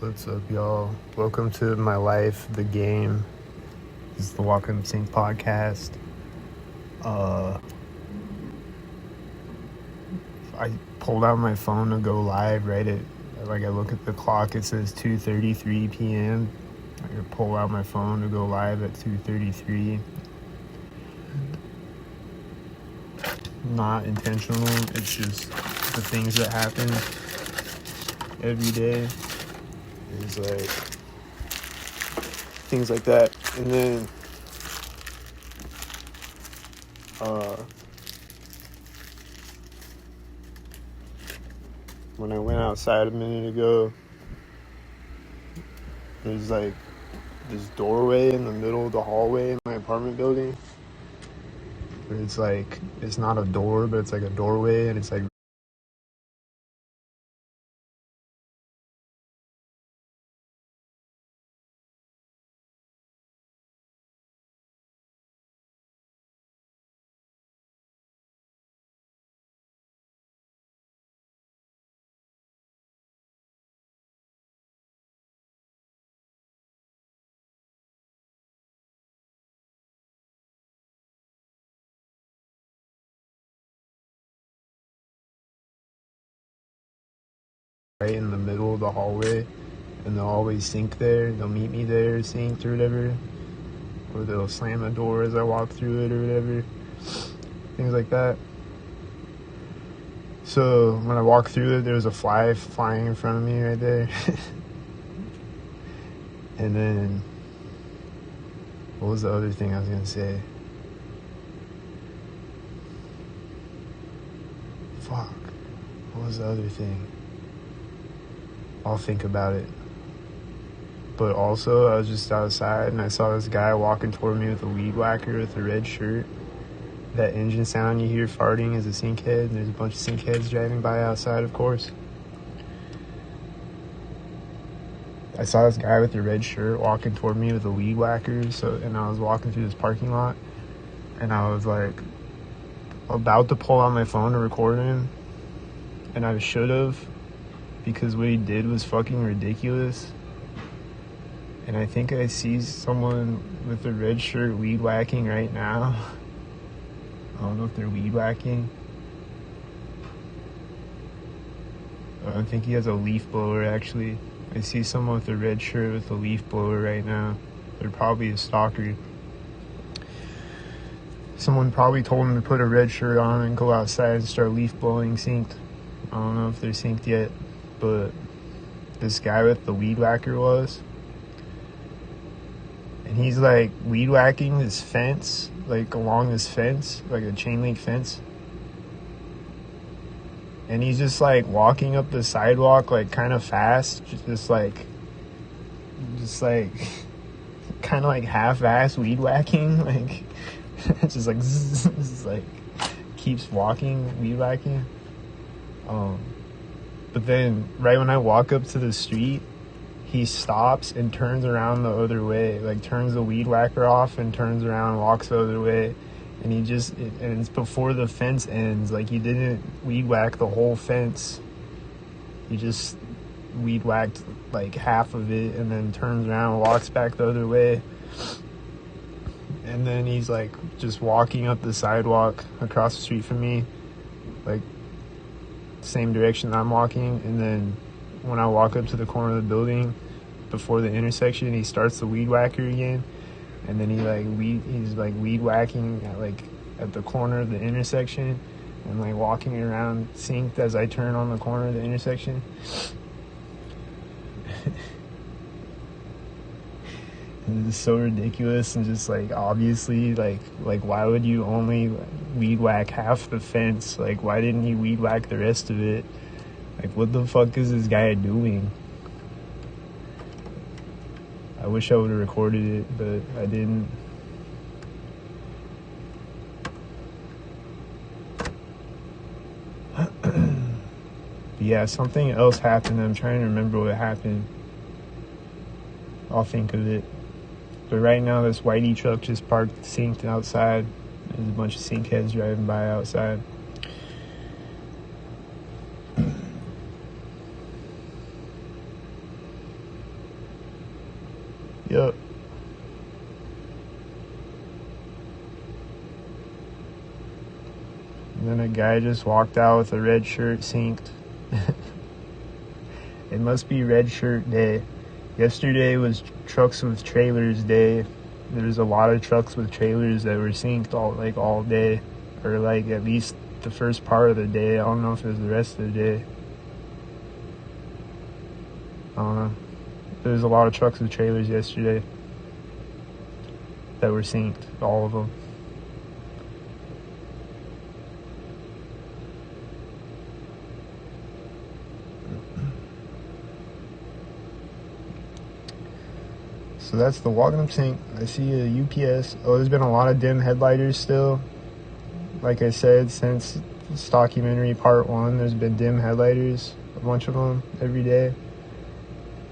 What's up, y'all? Welcome to my life, the game. This is the Walk Up Sync podcast. I pulled out my phone to go live right at, I look at the clock, it says 2:33 p.m. I could pull out my phone to go live at 2:33. Not intentional, it's just the things that happen every day. It's like things like that. And then when I went outside a minute ago, there's like this doorway in the middle of the hallway in my apartment building. It's like, it's not a door, but it's like a doorway, and it's like right in the middle of the hallway, and they'll always sink there. They'll meet me there, synced or whatever, or they'll slam the door as I walk through it or whatever, things like that. So when I walk through it, there's a fly flying in front of me right there. And then, what was the other thing I was gonna say? Fuck. What was the other thing? I'll think about it. But also, I was just outside and I saw this guy walking toward me with a weed whacker with a red shirt. That engine sound you hear farting is a sink head, and there's a bunch of sink heads driving by outside, of course. I saw this guy with a red shirt walking toward me with a weed whacker, and I was walking through this parking lot, and I was like about to pull out my phone to record him, and I should have, because what he did was fucking ridiculous. And I think I see someone with a red shirt weed whacking right now. I don't know if they're weed whacking. I think he has a leaf blower, actually. I see someone with a red shirt with a leaf blower right now. They're probably a stalker. Someone probably told him to put a red shirt on and go outside and start leaf blowing synced. I don't know if they're synced yet, but this guy with the weed whacker was. And he's like weed whacking this fence, like along this fence, like a chain link fence. And he's just like walking up the sidewalk like kind of fast, just like kind of like half-ass weed whacking, like just like just like keeps walking weed whacking. But then right when I walk up to the street, he stops and turns around the other way, like turns the weed whacker off and turns around and walks the other way. And and it's before the fence ends. Like, he didn't weed whack the whole fence. He just weed whacked like half of it and then turns around and walks back the other way. And then he's like just walking up the sidewalk across the street from me, like same direction I'm walking. And then when I walk up to the corner of the building before the intersection, he starts the weed whacker again. And then he's weed whacking at the corner of the intersection and like walking around synced as I turn on the corner of the intersection. And it's so ridiculous, and just like obviously like why would you only weed whack half the fence? Like, why didn't he weed whack the rest of it? Like, what the fuck is this guy doing? I wish I would have recorded it, but I didn't. Yeah, something else happened. I'm trying to remember what happened. I'll think of it. But right now, this whitey truck just parked synced outside. There's a bunch of sink heads driving by outside. And then a guy just walked out with a red shirt synced. It must be red shirt day. Yesterday was trucks with trailers day. There's a lot of trucks with trailers that were synced all day, or like at least the first part of the day. I don't know if it was the rest of the day. I don't know. There's a lot of trucks with trailers yesterday that were synced, all of them. So that's the walking up sync. I see a UPS. Oh, there's been a lot of dim headlighters still. Like I said, since Stockumentary Part 1, there's been dim headlighters, a bunch of them every day.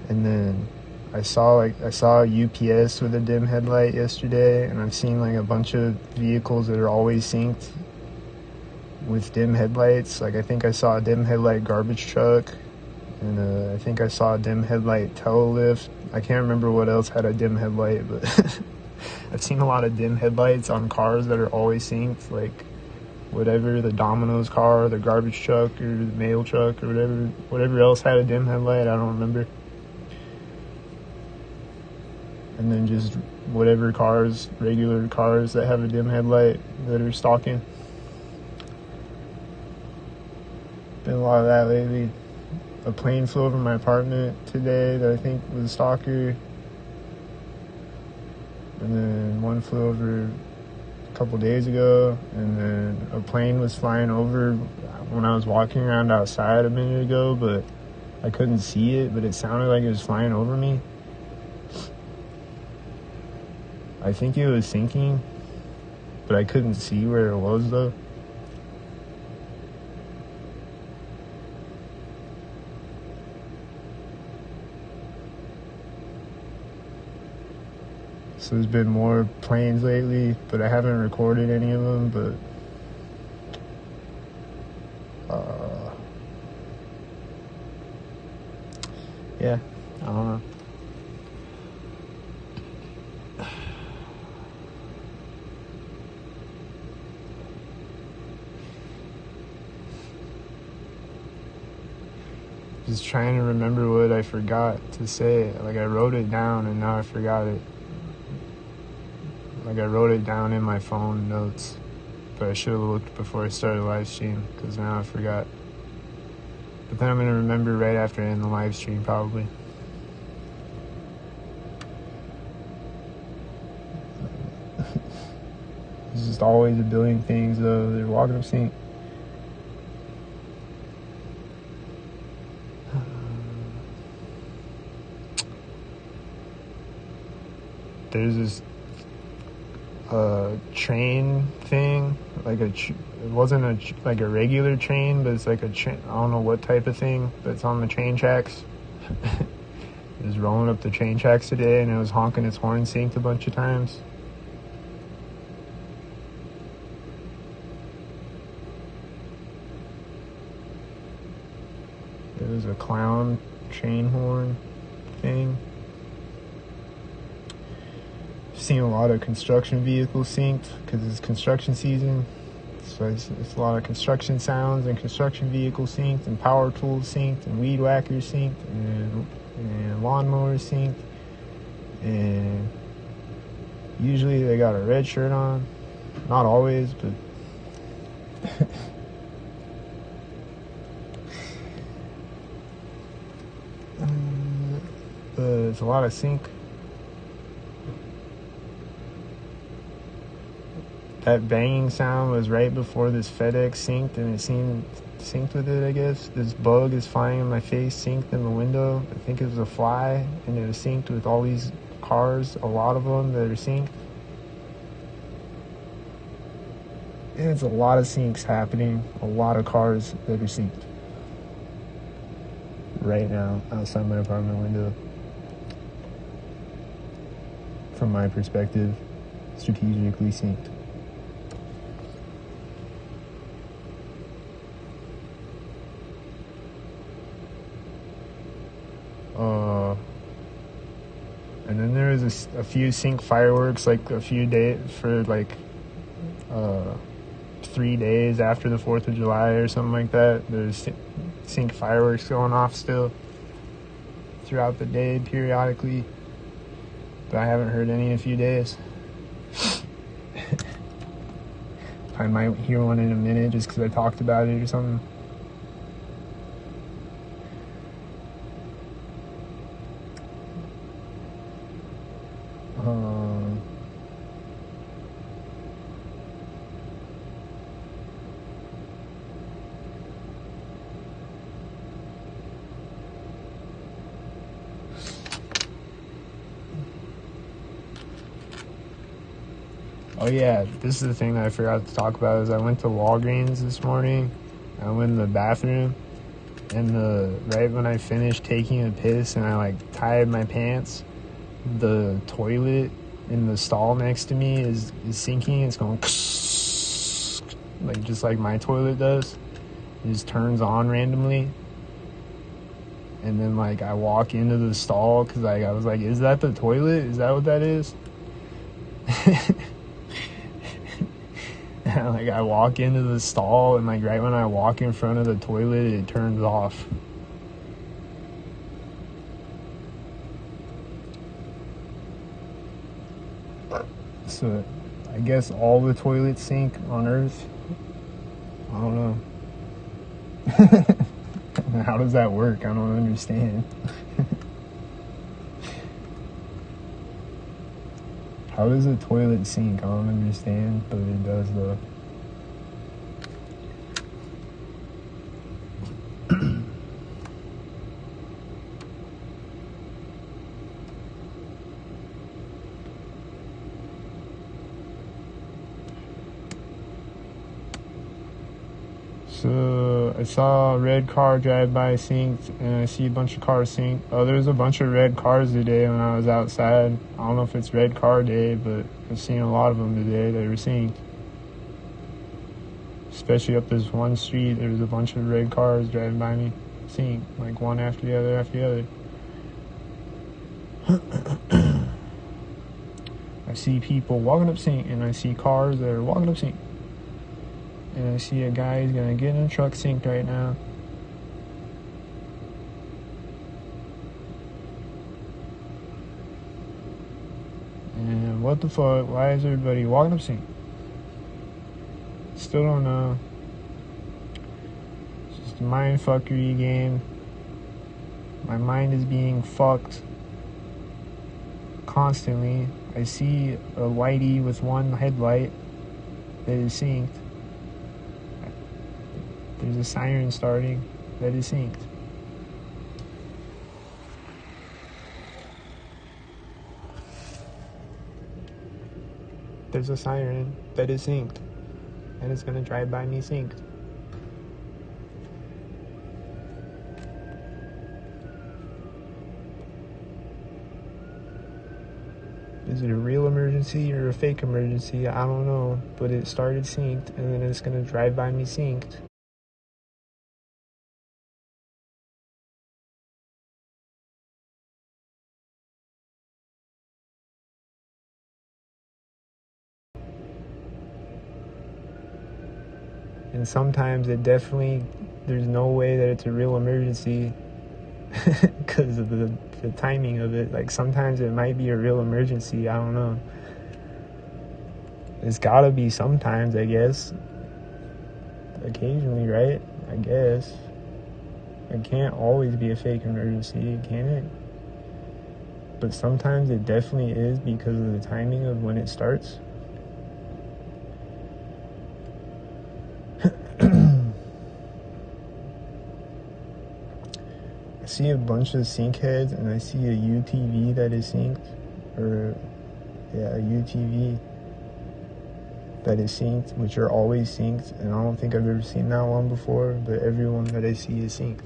And then I saw a UPS with a dim headlight yesterday, and I've seen like a bunch of vehicles that are always synced with dim headlights. Like I think I saw a dim headlight garbage truck, and I think I saw a dim headlight telelift. I can't remember what else had a dim headlight, but I've seen a lot of dim headlights on cars that are always synced, like whatever, the Domino's car, the garbage truck, or the mail truck, or whatever else had a dim headlight, I don't remember. And then just whatever cars, regular cars that have a dim headlight that are stalking. Been a lot of that lately. A plane flew over my apartment today that I think was a stalker. And then one flew over a couple days ago. And then a plane was flying over when I was walking around outside a minute ago, but I couldn't see it, but it sounded like it was flying over me. I think it was sinking, but I couldn't see where it was though. So there's been more planes lately, but I haven't recorded any of them, but yeah, I don't know. Just trying to remember what I forgot to say. Like I wrote it down and now I forgot it. Like I wrote it down in my phone notes, but I should have looked before I started the live stream, because now I forgot. But then I'm going to remember right after I end the live stream probably. There's just always a billion things though. They're walking up sync. There's this train thing, like it wasn't like a regular train, but it's like a train. I don't know what type of thing, but it's on the train tracks. It was rolling up the train tracks today, and it was honking its horn synced a bunch of times. It was a clown train horn thing. Seen a lot of construction vehicles synced because it's construction season, so it's a lot of construction sounds and construction vehicles synced, and power tools synced, and weed whackers synced, and lawnmowers synced, and usually they got a red shirt on, not always, but it's a lot of sync. That banging sound was right before this FedEx synced, and it seemed synced with it, I guess. This bug is flying in my face, synced in the window. I think it was a fly, and it was synced with all these cars, a lot of them that are synced. And it's a lot of syncs happening, a lot of cars that are synced right now outside my apartment window. From my perspective, strategically synced. And then there was a few sync fireworks, like a few days for like 3 days after the 4th of July or something like that. There's sync fireworks going off still throughout the day periodically, but I haven't heard any in a few days. I might hear one in a minute just because I talked about it or something. Oh yeah, this is the thing that I forgot to talk about is I went to Walgreens this morning. I went in the bathroom, and right when I finished taking a piss and I like tied my pants, the toilet in the stall next to me is sinking. It's going like just like my toilet does. It just turns on randomly. And then like I walk into the stall because I was like, is that the toilet? Is that what that is? Like I walk into the stall and like right when I walk in front of the toilet, it turns off. So I guess all the toilets sink on Earth. I don't know. How does that work? I don't understand. How does a toilet sink? I don't understand, but it does though. So I saw a red car drive by synced, and I see a bunch of cars synced. Oh, there's a bunch of red cars today when I was outside. I don't know if it's red car day, but I've seen a lot of them today that were synced. Especially up this one street, there was a bunch of red cars driving by me, synced, like one after the other after the other. I see people walking up sync, and I see cars that are walking up sync. And I see a guy who's gonna get in a truck synced right now. And what the fuck? Why is everybody walking up sync? Still don't know. It's just a mind fuckery game. My mind is being fucked constantly. I see a whitey with one headlight that is synced. There's a siren starting that is synced. There's a siren that is synced. And it's gonna drive by me synced. Is it a real emergency or a fake emergency? I don't know. But it started synced and then it's gonna drive by me synced. And sometimes there's no way that it's a real emergency because of the timing of it. Like sometimes it might be a real emergency, I don't know. It's gotta be sometimes, I guess. Occasionally, right? I guess. It can't always be a fake emergency, can it? But sometimes it definitely is because of the timing of when it starts. I see a bunch of sync heads and I see a UTV that is synced, or a UTV that is synced, which are always synced, and I don't think I've ever seen that one before, but everyone that I see is synced.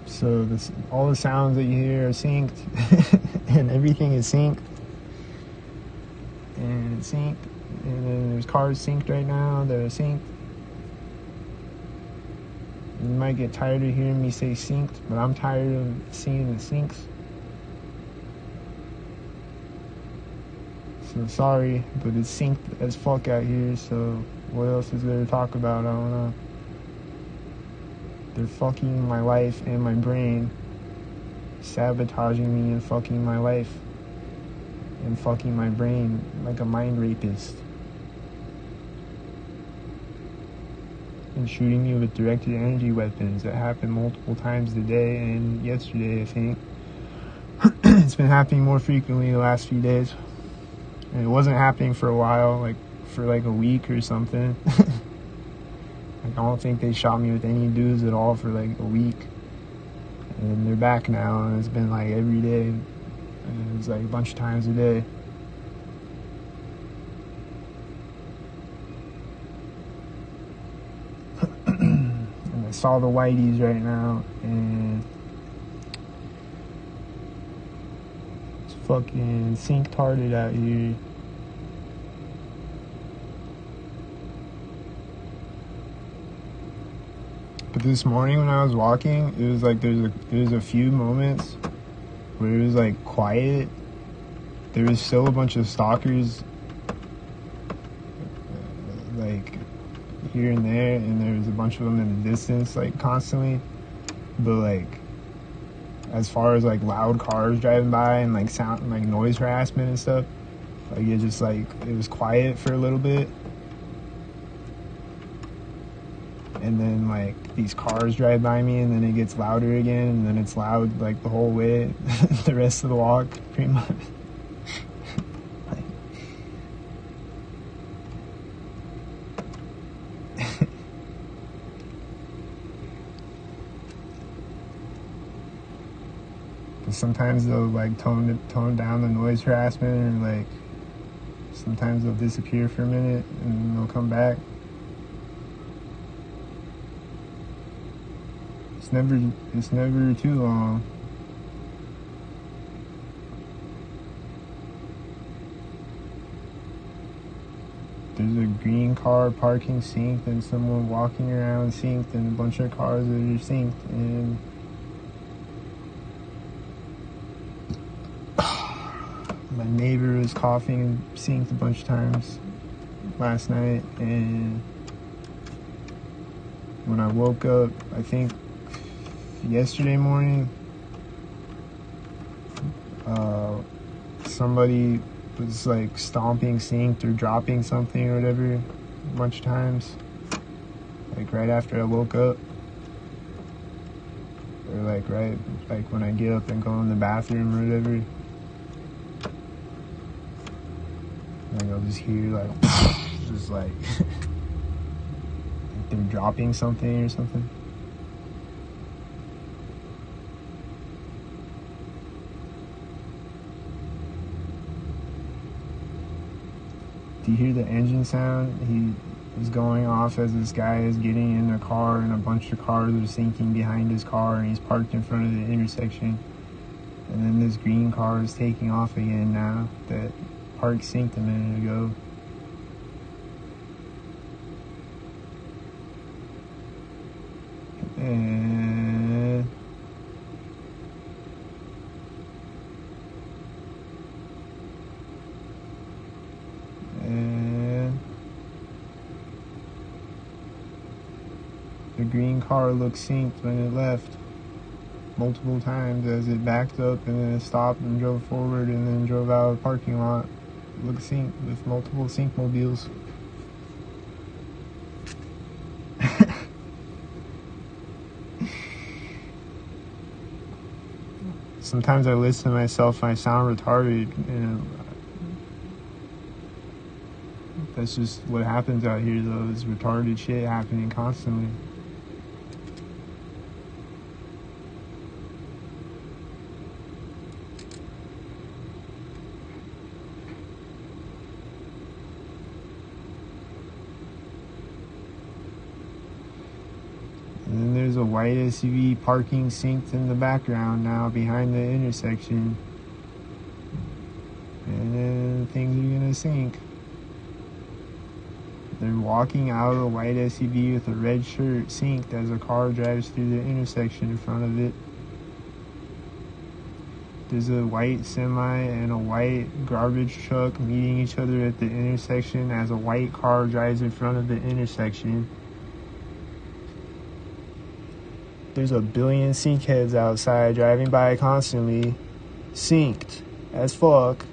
So all the sounds that you hear are synced, and everything is synced, and it's synced, and then there's cars synced right now that are synced, You might get tired of hearing me say synced, but I'm tired of seeing it sinks. So sorry, but it's synced as fuck out here, so what else is there to talk about? I don't know. They're fucking my life and my brain, sabotaging me and fucking my life and fucking my brain like a mind rapist. And shooting me with directed energy weapons. That happened multiple times today and yesterday, I think. It's been happening more frequently the last few days. And it wasn't happening for a while, like for like a week or something. Like, I don't think they shot me with any dudes at all for like a week. And they're back now, and it's been like every day. And it's like a bunch of times a day. And I saw the whiteys right now, and it's fucking sync-tarded out here. But this morning when I was walking, it was like there's a few moments where it was like quiet. There was still a bunch of stalkers like here and there, and there was a bunch of them in the distance like constantly. But like as far as like loud cars driving by and like sound and like noise harassment and stuff, like it just like it was quiet for a little bit. And then like these cars drive by me, and then it gets louder again, and then it's loud like the whole way the rest of the walk pretty much. But sometimes they'll like tone down the noise harassment, or like sometimes they'll disappear for a minute and then they'll come back. It's never too long. There's a green car parking synced, and someone walking around synced, and a bunch of cars that are synced, and my neighbor was coughing synced a bunch of times last night, and when I woke up, I think yesterday morning, somebody was like stomping synced or dropping something or whatever a bunch of times, like right after I woke up, or like right like when I get up and go in the bathroom or whatever. Like I'll just hear like just like they're dropping something or something. Do you hear the engine sound? He is going off as this guy is getting in a car, and a bunch of cars are sinking behind his car, and he's parked in front of the intersection. And then this green car is taking off again now that parked synced a minute ago. And the green car looked synced when it left multiple times as it backed up, and then it stopped and drove forward and then drove out of the parking lot. It looked synced with multiple sync mobiles. Sometimes I listen to myself and I sound retarded, and that's just what happens out here though, is retarded shit happening constantly. And then there's a white SUV parking synced in the background now behind the intersection. And then things are gonna sync. They're walking out of the white SUV with a red shirt synced as a car drives through the intersection in front of it. There's a white semi and a white garbage truck meeting each other at the intersection as a white car drives in front of the intersection. There's a billion sync heads outside driving by constantly, synced as fuck.